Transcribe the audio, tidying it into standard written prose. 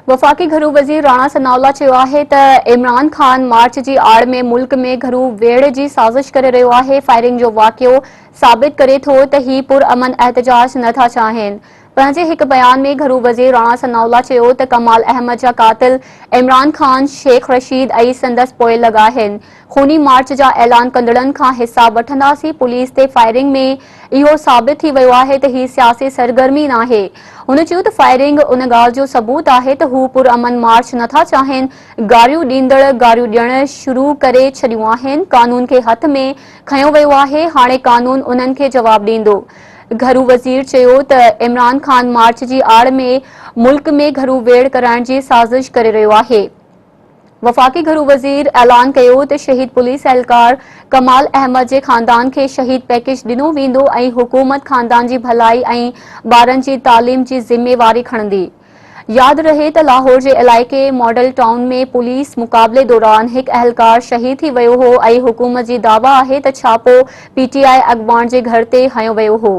वफाकी घरू वज़ीर राणा सनाउल्ला चयो आहे त इमरान खान मार्च जी आड़ में मुल्क में घरू वेढ़ जी साज़िश करे रहियो आहे। फायरिंग जो वाक़ियो साबित करे थो त ही पुरअमन एहतजाज नथा चाहिनि। पंहिंजे हिक बयान में घरू वज़ीर राणा सनाउल्ला चयो त कमाल अहमद जा कातिल इमरान खान, शेख रशीद ऐं संदसि पोइ लॻा आहिनि। खूनी मार्च जा ऐलान कंदड़नि खां हिसाब वठंदासीं। पुलिस ते फायरिंग में इहो साबित थी वियो आहे त ही सियासी सरगर्मी नाहे। हुन चयो त फायरिंग उन ॻाल्हि जो सबूत आहे त हू पुरअमन मार्च नथा चाहिनि। गारियूं ॾींदड़ गारियूं ॾियण शुरू करे छॾियूं आहिनि। कानून खे हथ में खंयो वियो आहे। हाणे कानून उन्हनि खे जवाब ॾींदो। घरू वज़ीर चयो त इमरान खान मार्च जी आड़ में मुल्क में घरू वेड़ कराइण जी साज़िश करे रहियो आहे। वफाकी घरू वज़ीर ऐलान कयो त शहीद पुलिस एहलकार कमाल अहमद जे खानदान खे शहीद पैकेज ॾिनो वेंदो ऐं हुकूमत खानदान जी भलाई ऐं ॿारनि जी तालीम जी ज़िम्मेवारी खणंदी। याद रहे त लाहौर जे इलाइक़े मॉडल टाउन में पुलिस मुक़ाबले दौरान हिकु अहलकार शहीद थी वियो हो ऐं हुकूमत जी दावा आहे त छापो पीटीआई अॻवान जे घर ते हयो वियो हो।